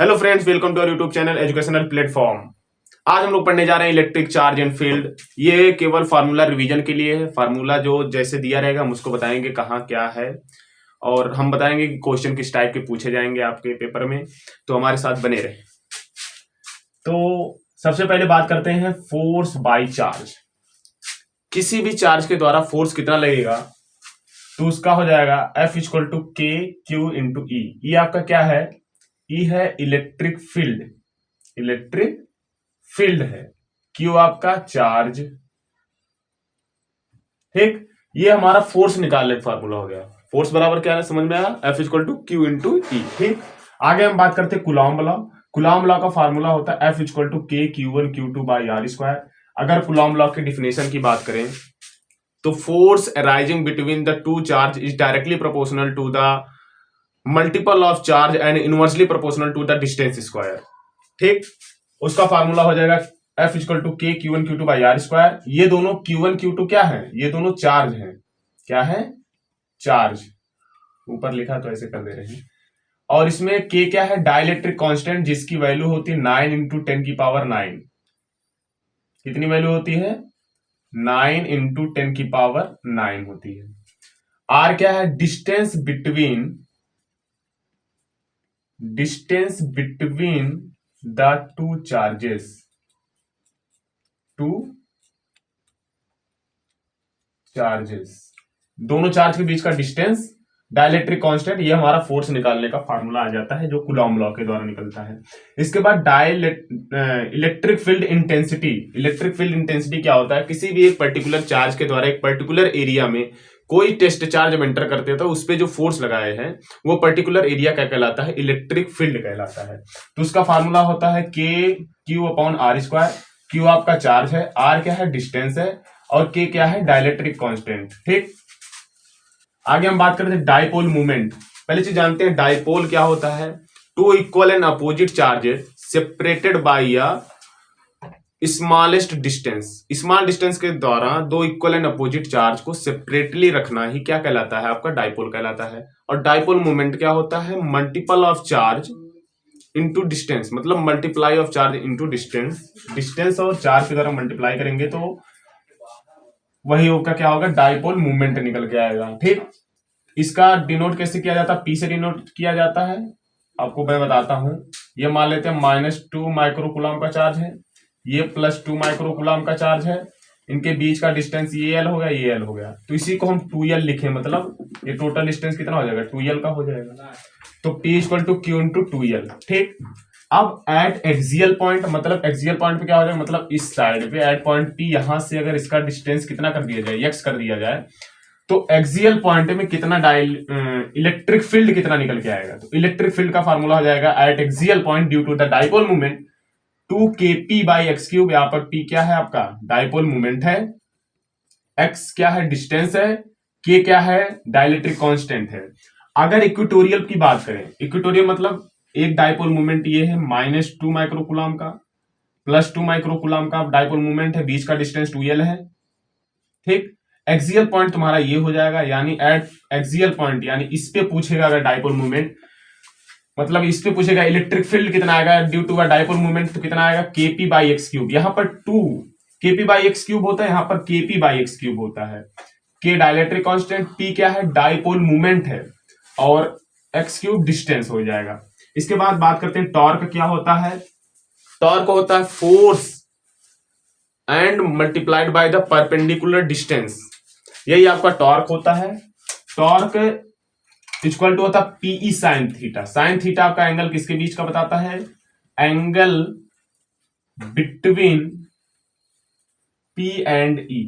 Hello friends, welcome to our YouTube channel educational platform. आज हम लोग पढ़ने जा रहे हैं इलेक्ट्रिक चार्ज एंड फील्ड। ये केवल फार्मूला रिवीजन के लिए है। फार्मूला जो जैसे दिया रहेगा हम उसको बताएंगे कहाँ क्या है, और हम बताएंगे कि क्वेश्चन किस टाइप के पूछे जाएंगे आपके पेपर में, तो हमारे साथ बने रहे। तो सबसे पहले बात करते हैं फोर्स बाय चार्ज। किसी भी चार्ज के द्वारा फोर्स कितना लगेगा, तो उसका हो जाएगा F इक्वल टू के क्यू इंटू ई। ये आपका क्या है? ई है इलेक्ट्रिक फील्ड, इलेक्ट्रिक फील्ड है। क्यू आपका चार्ज, ठीक। ये हमारा फोर्स निकालने का फार्मूला हो गया। फोर्स बराबर क्या है, समझ में आया? F equal to Q into E, ठीक। आगे हम बात करते हैं कुलॉम लॉ। कुलॉम लॉ का फार्मूला होता है F equal to K Q1 Q2 by are square. अगर कुलॉम लॉ की डिफिनेशन की बात करें तो force arising between the two charge is directly proportional to the multiple of charge and inversely proportional to the distance square, ठीक। उसका formula हो जाएगा F equal to K Q1 Q2 by are square. ये दोनों Q1 Q2 क्या है? ये दोनों चार्ज हैं। क्या है? चार्ज। ऊपर लिखा तो ऐसे कर दे रहे हैं। और इसमें K क्या है? डाइलेक्ट्रिक कांस्टेंट, जिसकी वैल्यू होती है 9 इंटू 10 की पावर 9। कितनी वैल्यू होती है? 9 इंटू 10 की पावर 9 होती है। R क्या है? Distance between the two charges, दोनों चार्ज के बीच का डिस्टेंस, डाइलेक्ट्रिक कांस्टेंट। ये हमारा फोर्स निकालने का फार्मूला आ जाता है जो कूलॉम लॉ के द्वारा निकलता है। इसके बाद electric field intensity. Electric field intensity क्या होता है? किसी भी एक पर्टिकुलर चार्ज के द्वारा एक पर्टिकुलर एरिया में कोई टेस्ट चार्ज हम एंटर करते हैं तो उस पर जो फोर्स लगाए हैं वो पर्टिकुलर एरिया क्या कहलाता है? इलेक्ट्रिक फील्ड कहलाता है। तो उसका फार्मूला होता है k q upon r square. Q आपका चार्ज है, आर क्या है? डिस्टेंस है, और के क्या है? डाइलेक्ट्रिक कांस्टेंट, ठीक। आगे हम बात करते हैं डाइपोल मूवमेंट। पहले चीज जानते हैं डाइपोल क्या होता है। Two equal and opposite charges separated by a smallest distance. Small distance के द्वारा दो इक्वल एंड अपोजिट चार्ज को सेपरेटली रखना ही क्या कहलाता है? आपका डाइपोल कहलाता है। और डाइपोल मूवमेंट क्या होता है? Multiple of charge into distance, मतलब multiply of charge into distance. Distance और चार्ज के द्वारा मल्टीप्लाई करेंगे तो वही होगा, क्या होगा? डाइपोल मूवमेंट निकल के आएगा, ठीक। इसका डिनोट कैसे किया जाता है? पी से डिनोट किया जाता है, आपको मैं बताता हूं। ये मान लेते हैं -2 माइक्रोकूलम का चार्ज है, ये +2 माइक्रोकूलम का चार्ज है। इनके बीच का डिस्टेंस ये एल हो गया, ये एल हो गया। तो इसी को हम 2L लिखें, मतलब ये टोटल डिस्टेंस कितना हो जाएगा? 2L का हो जाएगा। तो P equal to Q into 2L, ठीक। अब एट एक्सियल पॉइंट, मतलब एक्सियल पॉइंट पे क्या हो जाएगा? मतलब इस साइड पे एट पॉइंट P, यहां से अगर इसका डिस्टेंस कितना कर दिया जाए? x कर दिया जाए, तो एक्सियल पॉइंट में कितना इलेक्ट्रिक फील्ड कितना निकल के आएगा? तो इलेक्ट्रिक फील्ड का फार्मूला हो जाएगा at axial point due to the dipole movement 2kp by x cube. यहाँ पर P क्या है? आपका डाइपोल मूवमेंट है, x क्या है? डिस्टेंस है, k क्या है? डाइलेक्ट्रिक कांस्टेंट है। अगर इक्वेटोरियल की बात करें, इक्वेटोरियल मतलब एक डाइपोल मूवमेंट ये है -2 माइक्रोकूलम का, +2 माइक्रोकूलम का डाइपोल मूवमेंट है, बीच का डिस्टेंस 2L है, ठीक। एक्सियल पॉइंट तुम्हारा ये हो जाएगा, यानी एट एक्सियल पॉइंट, यानी इस पे पूछेगा अगर डाइपोल मूवमेंट, मतलब इस पे पूछेगा इलेक्ट्रिक फील्ड कितना आएगा ड्यू टू डाइपोल मूवमेंट, तो कितना आएगा? KP by x cube. यहाँ पर 2 KP बाई एक्स क्यूब होता है, यहाँ पर KP बाई एक्स क्यूब होता है। K डाइलेक्ट्रिक कांस्टेंट, P क्या है? डाइपोल मूवमेंट है, और एक्स क्यूब डिस्टेंस हो जाएगा। इसके बाद बात करते हैं टॉर्क क्या होता है। टॉर्क होता है force and multiplied by the perpendicular distance, यही आपका टॉर्क होता है। टॉर्क इक्वल टू होता है PE sine theta. Sine theta आपका एंगल किसके बीच का बताता है? Angle between P and E।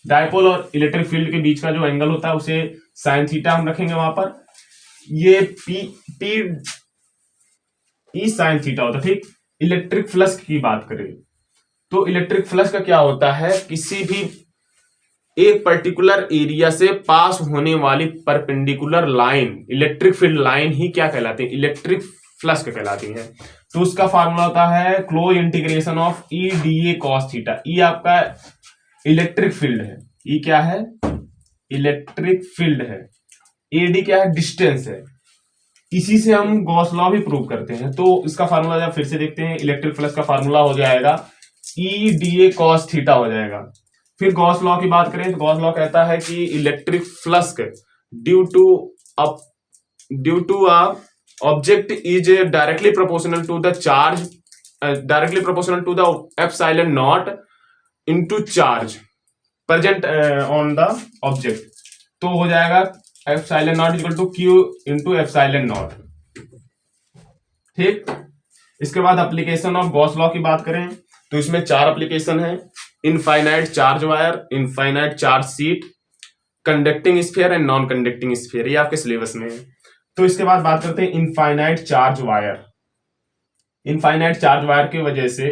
Dipole और इलेक्ट्रिक फील्ड के बीच का जो एंगल होता है उसे साइन थीटा हम रखेंगे वहां पर। ये E साइन थीटा होता है, ठीक। इलेक्ट्रिक फ्लक्स की बात करें तो इलेक्ट्रिक फ्लक्स का क्या होता है? किसी भी एक पर्टिकुलर एरिया से पास होने वाली perpendicular line, electric field line ही क्या कहलाती है? इलेक्ट्रिक फ्लक्स कहलाती है। तो उसका फार्मूला होता है close integration of E dA cos theta. E आपका इलेक्ट्रिक फील्ड है, E क्या है? इलेक्ट्रिक फील्ड है। AD क्या है? डिस्टेंस है। इसी से हम गॉस लॉ भी प्रूव करते हैं। तो इसका फार्मूला जब फिर से देखते हैं, इलेक्ट्रिक फ्लक्स का फार्मूला हो जाएगा E D A cos theta हो जाएगा। फिर गॉस लॉ की बात करें तो गॉस लॉ कहता है कि electric flux due to a object is directly proportional to the charge, directly proportional to the epsilon naught into charge present on the object. तो हो जाएगा epsilon naught equal to q into epsilon naught. ठीक, इसके बाद application of Gauss law की बात करें तो इसमें 4 एप्लीकेशन है। Infinite charge wire, infinite charge sheet, conducting sphere and non conducting sphere, ये आपके सिलेबस में है। तो इसके बाद बात करते हैं infinite charge wire. Infinite charge wire की वजह से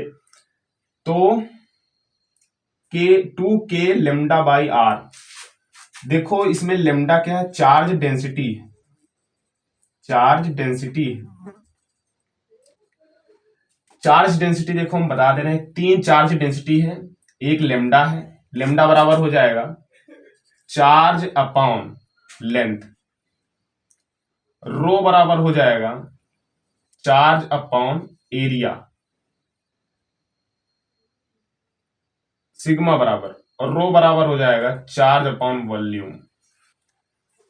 तो के 2k लेमडा बाई आर, देखो इसमें लेमडा क्या है, charge density, charge density, charge density देखो हम बता दे रहे हैं 3 चार्ज डेंसिटी है, एक लेमडा है, लेमडा बराबर हो जाएगा चार्ज अपॉन लेंथ, रो बराबर हो जाएगा चार्ज अपॉन एरिया, सिग्मा बराबर, और रो बराबर हो जाएगा चार्ज अपॉन वॉल्यूम।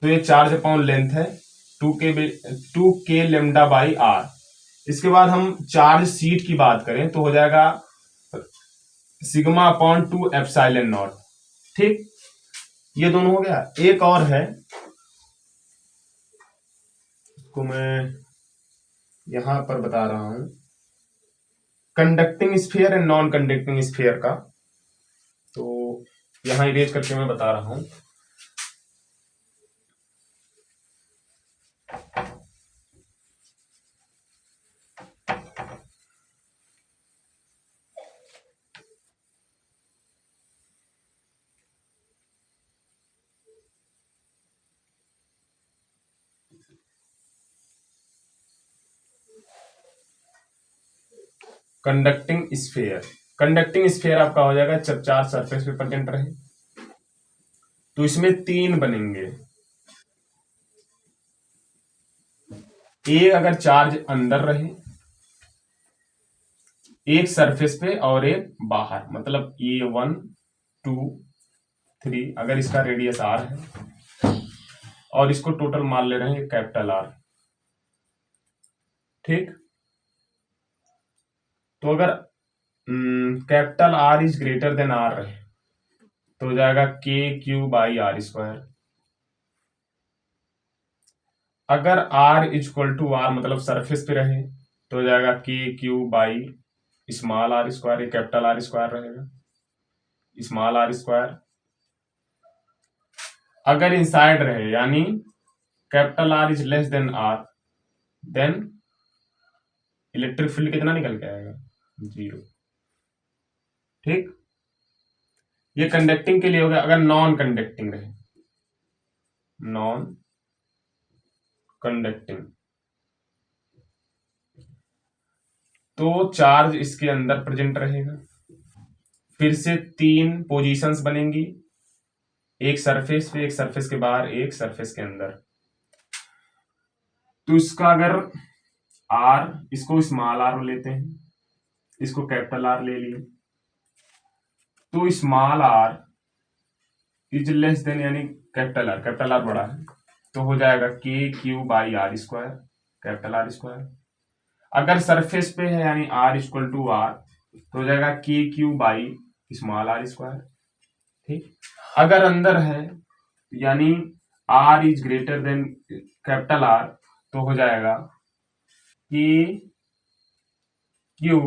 तो ये चार्ज अपॉन लेंथ है 2k लेमडा बाई आर। इसके बाद हम चार्ज शीट की बात करें तो हो जाएगा सिग्मा अपॉन 2 एप्सिलॉन नॉट। ठीक, ये दोनों हो गया। एक और है, इसको मैं यहां पर बता रहा हूं, conducting sphere and non conducting sphere का, तो यहां इरेज करके मैं बता रहा हूं। कंडक्टिंग स्फीयर, कंडक्टिंग स्फीयर आपका हो जाएगा जब चार्ज सरफेस पे प्रेजेंट रहे, तो इसमें 3 बनेंगे। एक अगर चार्ज अंदर रहे, एक सरफेस पे और एक बाहर, मतलब ये 1 2 3, अगर इसका रेडियस आर है और इसको टोटल मान ले रहे हैं कैपिटल आर। ठीक, तो अगर capital r is greater than r रहे तो हो जाएगा k q by are square. अगर आर इक्वल टू आर मतलब सरफेस पे रहे तो हो जाएगा k q by small r square, ये कैपिटल आर स्क्वायर रहेगा, स्मॉल आर स्क्वायर। अगर इनसाइड रहे यानी capital r is less than r, then electric field कितना निकल के आएगा, 0। ठीक, ये कंडक्टिंग के लिए हो गया। अगर नॉन कंडक्टिंग रहे, नॉन कंडक्टिंग, तो चार्ज इसके अंदर प्रेजेंट रहेगा, फिर से 3 पोजीशंस बनेंगी, एक सरफेस पे, एक सरफेस के बाहर, एक सरफेस के अंदर। तो इसका अगर आर, इसको स्मॉल आर लेते हैं, इसको कैपिटल आर ले लिए, तो small r is less than यानी कैपिटल आर बड़ा है, तो हो जाएगा k q by are square, capital r square. अगर सरफेस पे है यानी आर इक्वल टू आर तो हो जाएगा k q by small r square. ठीक, अगर अंदर है यानी r is greater than capital r तो हो जाएगा k q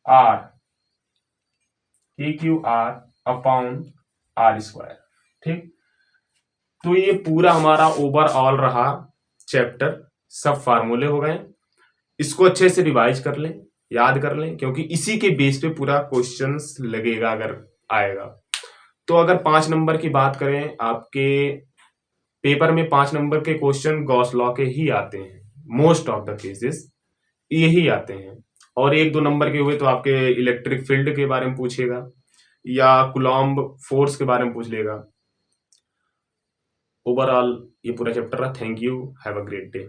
r, k q r upon r square. ठीक, तो ये पूरा हमारा ओवरऑल रहा चैप्टर, सब फार्मूले हो गए। इसको अच्छे से रिवाइज कर लें, याद कर लें, क्योंकि इसी के बेस पे पूरा क्वेश्चंस लगेगा अगर आएगा। तो अगर 5 नंबर की बात करें, आपके पेपर में 5 नंबर के क्वेश्चन गॉस लॉ के ही आते हैं, मोस्ट ऑफ द केसेस यही आते हैं। और 1-2 नंबर के हुए तो आपके इलेक्ट्रिक फील्ड के बारे में पूछेगा या कूलॉम्ब फोर्स के बारे में पूछ लेगा। ओवरऑल ये पूरा चैप्टर रहा। Thank you, have a great day.